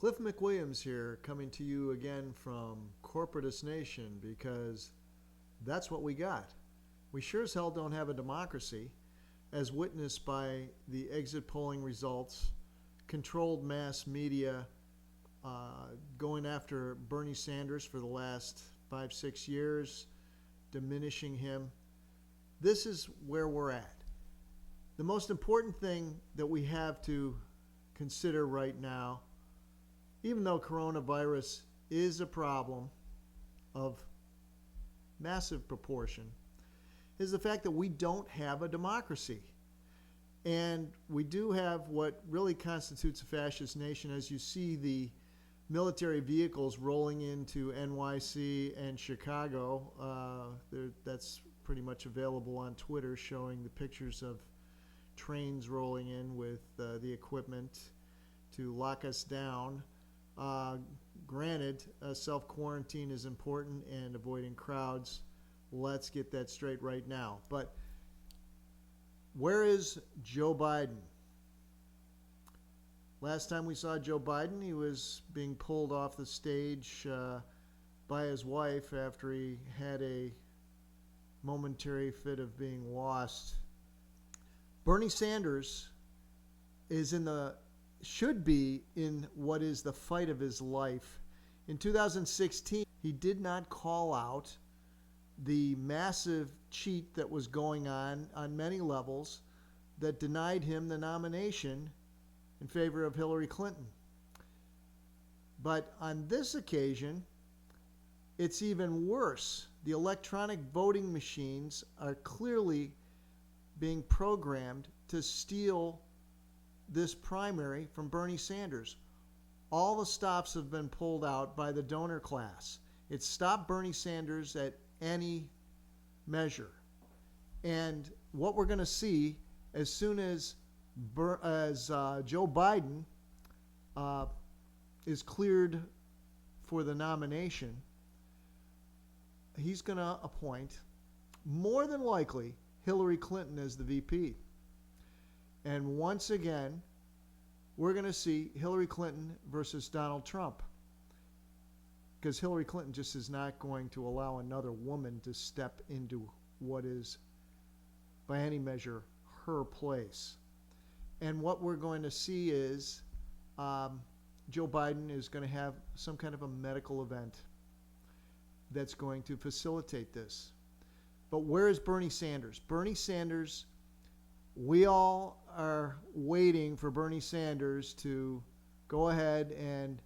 Cliff McWilliams here, coming to you again from Corporatist Nation, because that's what we got. We sure as hell don't have a democracy, as witnessed by the exit polling results, controlled mass media going after Bernie Sanders for the last 5-6 years, diminishing him. This is where we're at. The most important thing that we have to consider right now, even though coronavirus is a problem of massive proportion, is the fact that we don't have a democracy. And we do have what really constitutes a fascist nation, as you see the military vehicles rolling into NYC and Chicago. That's pretty much available on Twitter, showing the pictures of trains rolling in with the equipment to lock us down. Granted, self-quarantine is important and avoiding crowds. Let's get that straight right now. But where is Joe Biden? Last time we saw Joe Biden, he was being pulled off the stage by his wife after he had a momentary fit of being lost. Bernie Sanders should be in what is the fight of his life. In 2016, he did not call out the massive cheat that was going on many levels that denied him the nomination in favor of Hillary Clinton. But on this occasion, it's even worse. The electronic voting machines are clearly being programmed to steal this primary from Bernie Sanders. All the stops have been pulled out by the donor class. It stopped Bernie Sanders at any measure. And what we're going to see as soon as Joe Biden is cleared for the nomination, he's going to appoint, more than likely, Hillary Clinton as the VP. And once again, we're going to see Hillary Clinton versus Donald Trump, because Hillary Clinton just is not going to allow another woman to step into what is, by any measure, her place. And what we're going to see is Joe Biden is going to have some kind of a medical event that's going to facilitate this. But where is Bernie Sanders? Bernie Sanders, we all are waiting for Bernie Sanders to go ahead and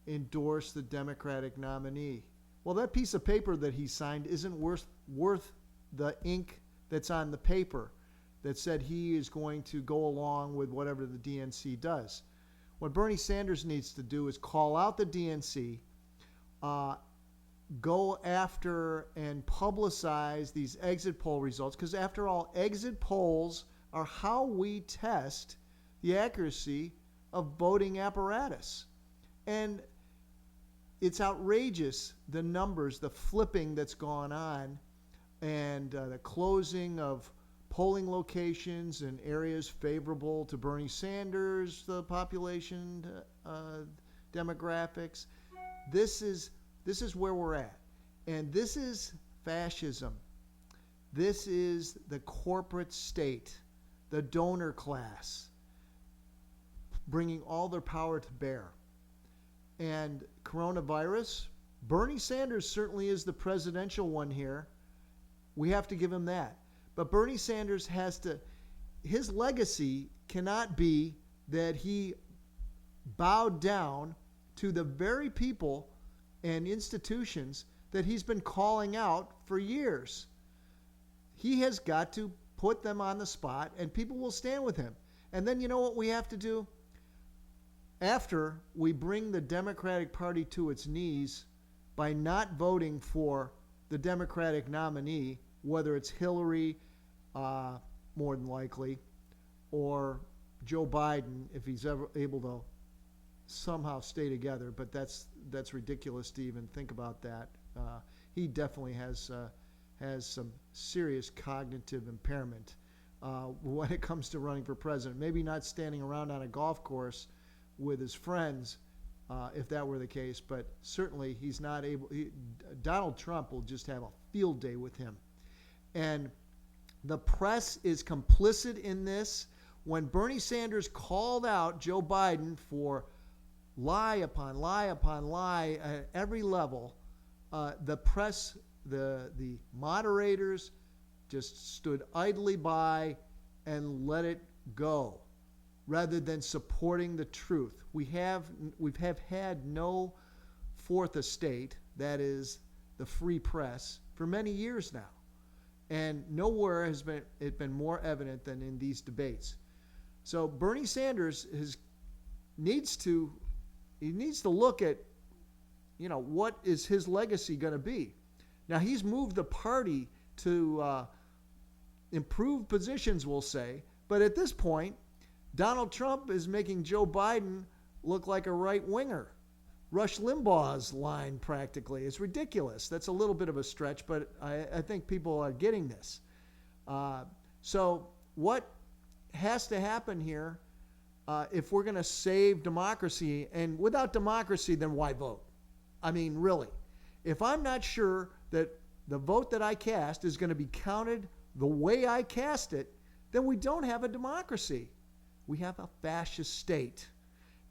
endorse the Democratic nominee. Well, that piece of paper that he signed isn't worth the ink that's on the paper that said he is going to go along with whatever the DNC does. What Bernie Sanders needs to do is call out the DNC, go after and publicize these exit poll results, because after all, exit polls are how we test the accuracy of voting apparatus. And it's outrageous, the numbers, the flipping that's gone on, and the closing of polling locations in areas favorable to Bernie Sanders, the population demographics. This is where we're at. And this is fascism. This is the corporate state, the donor class, bringing all their power to bear. And coronavirus, Bernie Sanders certainly is the presidential one here. We have to give him that. But Bernie Sanders his legacy cannot be that he bowed down to the very people and institutions that he's been calling out for years. He has got to put them on the spot, and people will stand with him. And then you know what we have to do? After we bring the Democratic Party to its knees by not voting for the Democratic nominee, whether it's Hillary, more than likely, or Joe Biden, if he's ever able to somehow stay together. But that's ridiculous to even think about that. He definitely has some serious cognitive impairment when it comes to running for president. Maybe not standing around on a golf course with his friends if that were the case, but certainly he's not able. Donald Trump will just have a field day with him. And the press is complicit in this. When Bernie Sanders called out Joe Biden for lie upon lie upon lie at every level, the press, the moderators just stood idly by and let it go, rather than supporting the truth. We've had no fourth estate, that is the free press, for many years now. And nowhere has it been more evident than in these debates. So Bernie Sanders needs to look at, what is his legacy going to be. Now, he's moved the party to improve positions, we'll say, but at this point, Donald Trump is making Joe Biden look like a right-winger. Rush Limbaugh's line, practically. It's ridiculous. That's a little bit of a stretch, but I think people are getting this. So what has to happen here if we're going to save democracy? And without democracy, then why vote? I mean, really. If I'm not sure that the vote that I cast is going to be counted the way I cast it, then we don't have a democracy. We have a fascist state.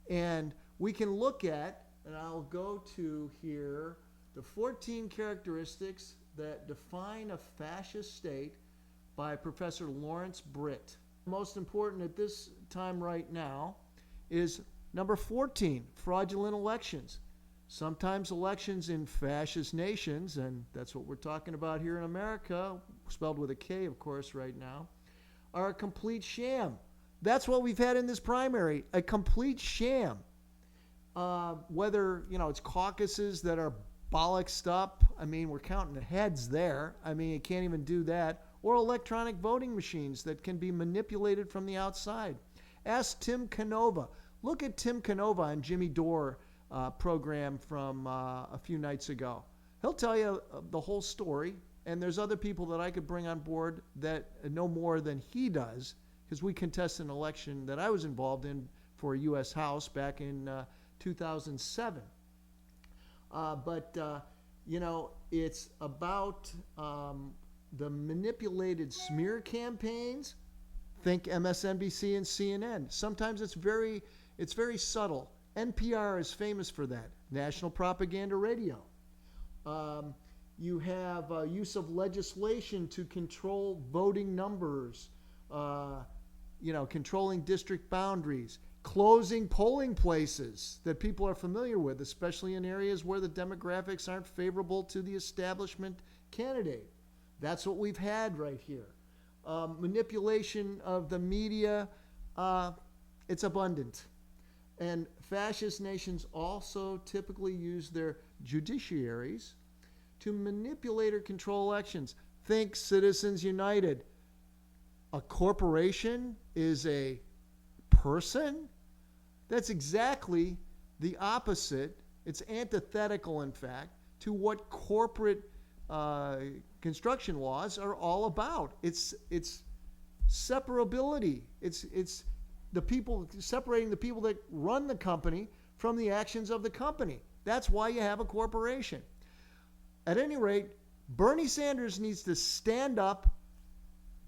And we can look at, and I'll go to here, the 14 characteristics that define a fascist state by Professor Lawrence Britt. Most important at this time right now is number 14, fraudulent elections. Sometimes elections in fascist nations, and that's what we're talking about here in America, spelled with a K, of course, right now, are a complete sham. That's what we've had in this primary, a complete sham. Whether, it's caucuses that are bollocksed up. I mean, we're counting heads there. I mean, you can't even do that. Or electronic voting machines that can be manipulated from the outside. Ask Tim Canova. Look at Tim Canova on Jimmy Dore program from a few nights ago. He'll tell you the whole story, and there's other people that I could bring on board that know more than he does, because we contested an election that I was involved in for a U.S. House back in 2007. It's about the manipulated smear campaigns. Think MSNBC and CNN. Sometimes it's very subtle. NPR is famous for that. National Propaganda Radio. You have use of legislation to control voting numbers. Controlling district boundaries. Closing polling places that people are familiar with, especially in areas where the demographics aren't favorable to the establishment candidate. That's what we've had right here. Manipulation of the media, it's abundant. And fascist nations also typically use their judiciaries to manipulate or control elections. Think Citizens United. A corporation is a person? That's exactly the opposite. It's antithetical, in fact, to what corporate construction laws are all about. It's separability. It's the people, separating the people that run the company from the actions of the company. That's why you have a corporation. At any rate, Bernie Sanders needs to stand up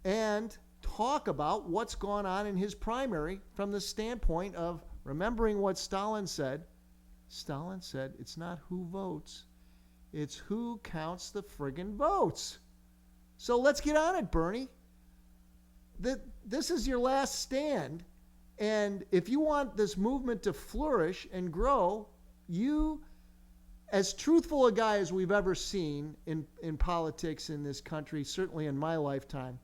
and talk about what's gone on in his primary from the standpoint of remembering what Stalin said. Stalin said, it's not who votes, it's who counts the friggin' votes. So let's get on it, Bernie. This is your last stand. And if you want this movement to flourish and grow, you, as truthful a guy as we've ever seen in politics in this country, certainly in my lifetime,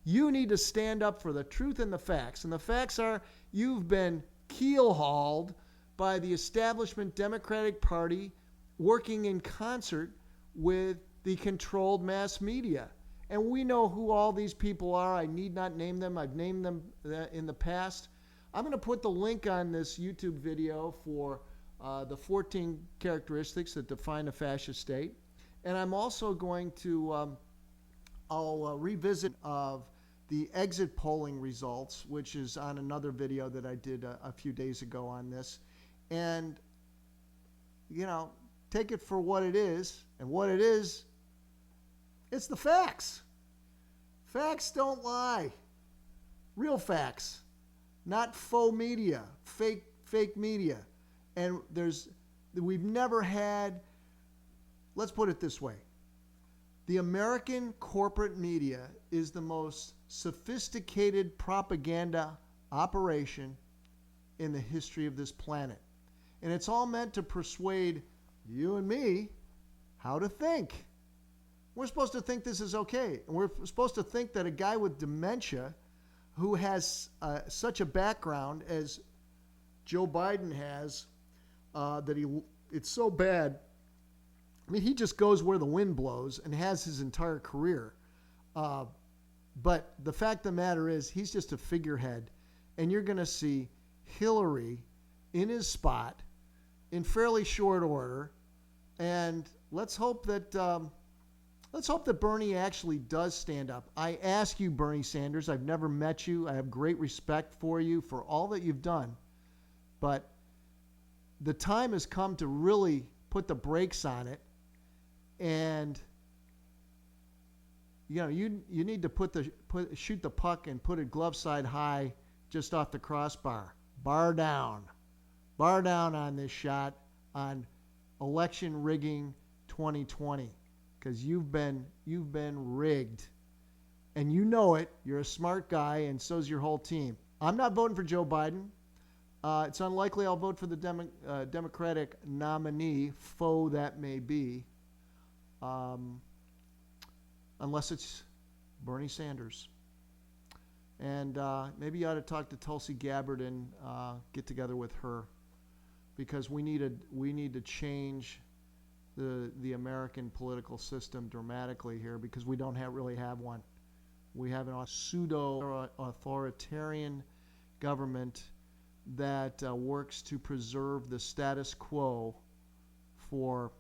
you need to stand up for the truth and the facts. And the facts are you've been keel-hauled by the establishment Democratic Party working in concert with the controlled mass media. And we know who all these people are. I need not name them. I've named them in the past. I'm going to put the link on this YouTube video for the 14 characteristics that define a fascist state. And I'm also going to I'll revisit of the exit polling results, which is on another video that I did a few days ago on this. And take it for what it is. And what it is, it's the facts. Facts don't lie. Real facts, not faux media, fake media. And we've never had, let's put it this way. The American corporate media is the most sophisticated propaganda operation in the history of this planet. And it's all meant to persuade you and me how to think. We're supposed to think this is okay. And we're supposed to think that a guy with dementia who has such a background as Joe Biden has, it's so bad. I mean, he just goes where the wind blows and has his entire career. But the fact of the matter is, he's just a figurehead. And you're going to see Hillary in his spot in fairly short order. And let's hope that Bernie actually does stand up. I ask you, Bernie Sanders, I've never met you. I have great respect for you for all that you've done. But the time has come to really put the brakes on it. And you need to shoot the puck and put it glove side high just off the crossbar. Bar down on this shot on election rigging 2020, because you've been rigged, and you know it. You're a smart guy, and so's your whole team. I'm not voting for Joe Biden. It's unlikely I'll vote for the Democratic nominee, foe that may be. Unless it's Bernie Sanders. And maybe you ought to talk to Tulsi Gabbard and get together with her, because we need to change the American political system dramatically here, because we don't really have one. We have a pseudo-authoritarian government that works to preserve the status quo for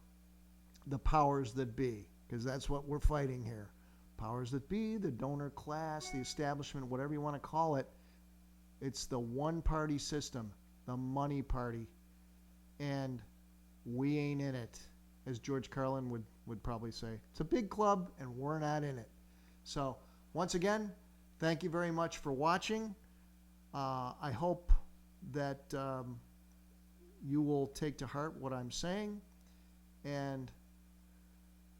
the powers that be, because that's what we're fighting here. Powers that be, the donor class, the establishment, whatever you want to call it. It's the one-party system, the money party, and we ain't in it, as George Carlin would probably say. It's a big club, and we're not in it. So, once again, thank you very much for watching. I hope that you will take to heart what I'm saying, and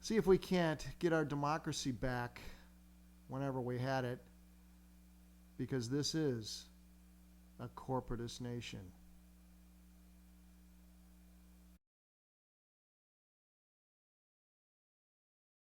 see if we can't get our democracy back whenever we had it, because this is a corporatist nation.